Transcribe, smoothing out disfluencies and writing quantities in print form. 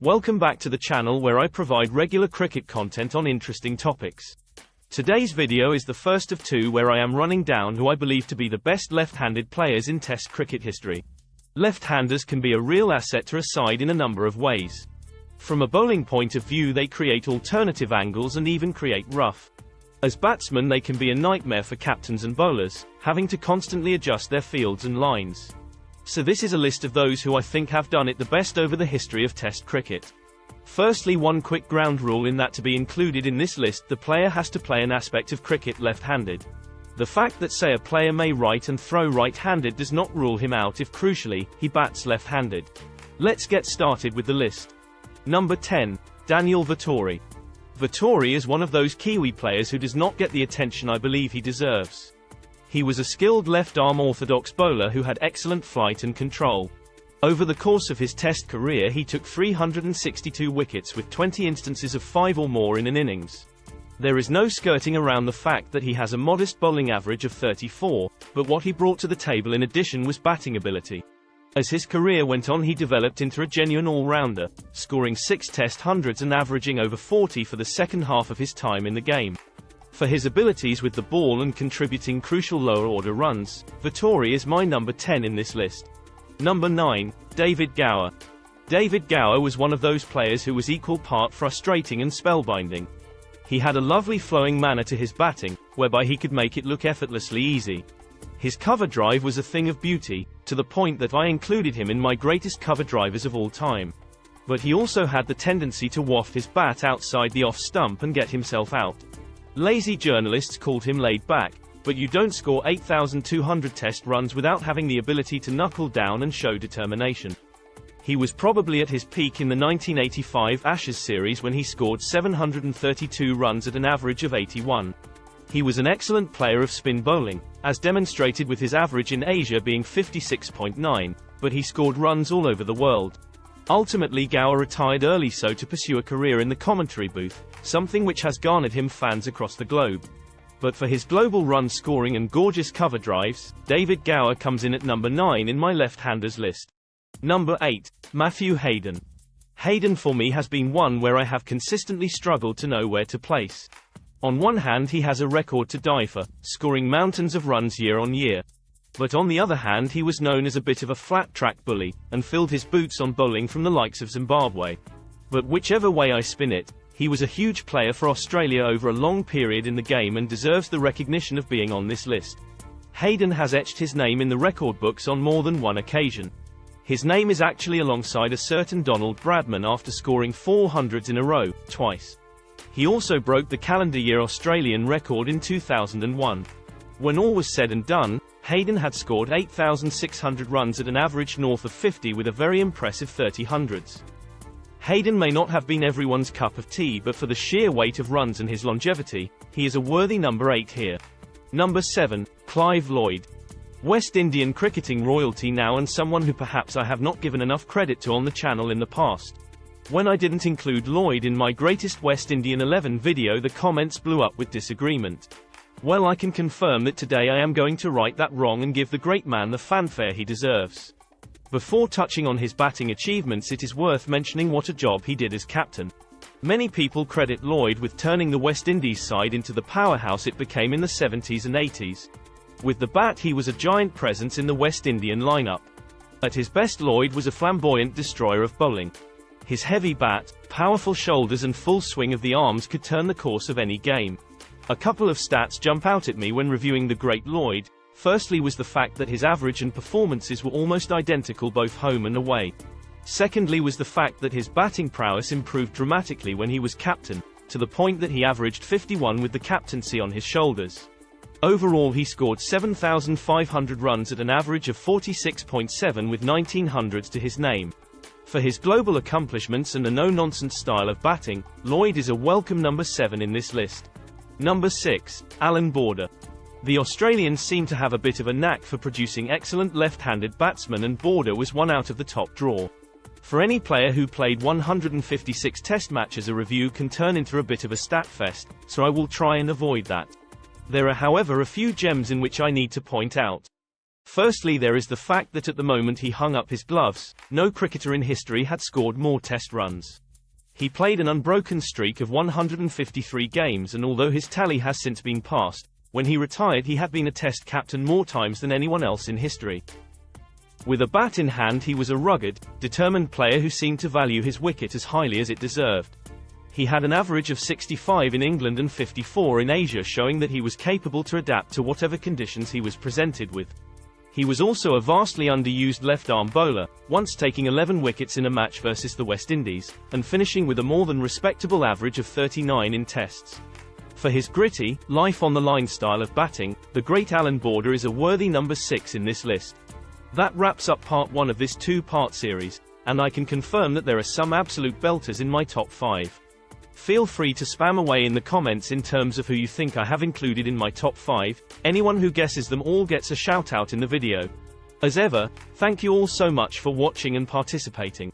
Welcome back to the channel where I provide regular cricket content on interesting topics. Today's video is the first of two where I am running down who I believe to be the best left-handed players in Test cricket history. Left-handers can be a real asset to a side in a number of ways. From a bowling point of view, they create alternative angles and even create rough. As batsmen, they can be a nightmare for captains and bowlers, having to constantly adjust their fields and lines. So this is a list of those who I think have done it the best over the history of Test cricket. Firstly, one quick ground rule in that to be included in this list, the player has to play an aspect of cricket left-handed. The fact that, say, a player may right and throw right-handed does not rule him out if, crucially, he bats left-handed. Let's get started with the list. Number 10. Daniel Vettori. Vettori is one of those Kiwi players who does not get the attention I believe he deserves. He was a skilled left-arm orthodox bowler who had excellent flight and control. Over the course of his Test career, he took 362 wickets with 20 instances of 5 or more in an innings. There is no skirting around the fact that he has a modest bowling average of 34, but what he brought to the table in addition was batting ability. As his career went on, he developed into a genuine all-rounder, scoring 6 Test hundreds and averaging over 40 for the second half of his time in the game. For his abilities with the ball and contributing crucial lower-order runs, Vettori is my number 10 in this list. Number 9. David Gower. David Gower was one of those players who was equal part frustrating and spellbinding. He had a lovely flowing manner to his batting, whereby he could make it look effortlessly easy. His cover drive was a thing of beauty, to the point that I included him in my greatest cover drivers of all time. But he also had the tendency to waft his bat outside the off stump and get himself out. Lazy journalists called him laid back, but you don't score 8,200 Test runs without having the ability to knuckle down and show determination. He was probably at his peak in the 1985 Ashes series when he scored 732 runs at an average of 81. He was an excellent player of spin bowling, as demonstrated with his average in Asia being 56.9, but he scored runs all over the world. Ultimately, Gower retired early so to pursue a career in the commentary booth, something which has garnered him fans across the globe. But for his global run scoring and gorgeous cover drives, David Gower comes in at number 9 in my left-handers list. Number 8. Matthew Hayden. Hayden for me has been one where I have consistently struggled to know where to place. On one hand, he has a record to die for, scoring mountains of runs year on year. But on the other hand, he was known as a bit of a flat-track bully, and filled his boots on bowling from the likes of Zimbabwe. But whichever way I spin it, he was a huge player for Australia over a long period in the game and deserves the recognition of being on this list. Hayden has etched his name in the record books on more than one occasion. His name is actually alongside a certain Donald Bradman after scoring 400s in a row, twice. He also broke the calendar year Australian record in 2001. When all was said and done, Hayden had scored 8,600 runs at an average north of 50 with a very impressive 30 hundreds. Hayden may not have been everyone's cup of tea, but for the sheer weight of runs and his longevity, he is a worthy number 8 here. Number 7. Clive Lloyd. West Indian cricketing royalty now, and someone who perhaps I have not given enough credit to on the channel in the past. When I didn't include Lloyd in my Greatest West Indian 11 video, the comments blew up with disagreement. Well, I can confirm that today I am going to right that wrong and give the great man the fanfare he deserves. Before touching on his batting achievements, it is worth mentioning what a job he did as captain. Many people credit Lloyd with turning the West Indies side into the powerhouse it became in the 70s and 80s. With the bat, he was a giant presence in the West Indian lineup. At his best, Lloyd was a flamboyant destroyer of bowling. His heavy bat, powerful shoulders and full swing of the arms could turn the course of any game. A couple of stats jump out at me when reviewing the great Lloyd. Firstly was the fact that his average and performances were almost identical both home and away. Secondly was the fact that his batting prowess improved dramatically when he was captain, to the point that he averaged 51 with the captaincy on his shoulders. Overall, he scored 7,500 runs at an average of 46.7 with 1900s to his name. For his global accomplishments and a no-nonsense style of batting, Lloyd is a welcome number 7 in this list. Number 6. Alan Border. The Australians seem to have a bit of a knack for producing excellent left-handed batsmen, and Border was one out of the top draw. For any player who played 156 Test matches, a review can turn into a bit of a stat fest, so I will try and avoid that. There are however a few gems in which I need to point out. Firstly, there is the fact that at the moment he hung up his gloves, no cricketer in history had scored more Test runs. He played an unbroken streak of 153 games, and although his tally has since been passed, when he retired he had been a Test captain more times than anyone else in history. With a bat in hand, he was a rugged, determined player who seemed to value his wicket as highly as it deserved. He had an average of 65 in England and 54 in Asia, showing that he was capable to adapt to whatever conditions he was presented with. He was also a vastly underused left-arm bowler, once taking 11 wickets in a match versus the West Indies, and finishing with a more than respectable average of 39 in Tests. For his gritty, life-on-the-line style of batting, the great Alan Border is a worthy number 6 in this list. That wraps up part 1 of this 2-part series, and I can confirm that there are some absolute belters in my top 5. Feel free to spam away in the comments in terms of who you think I have included in my top 5, anyone who guesses them all gets a shout out in the video. As ever, thank you all so much for watching and participating.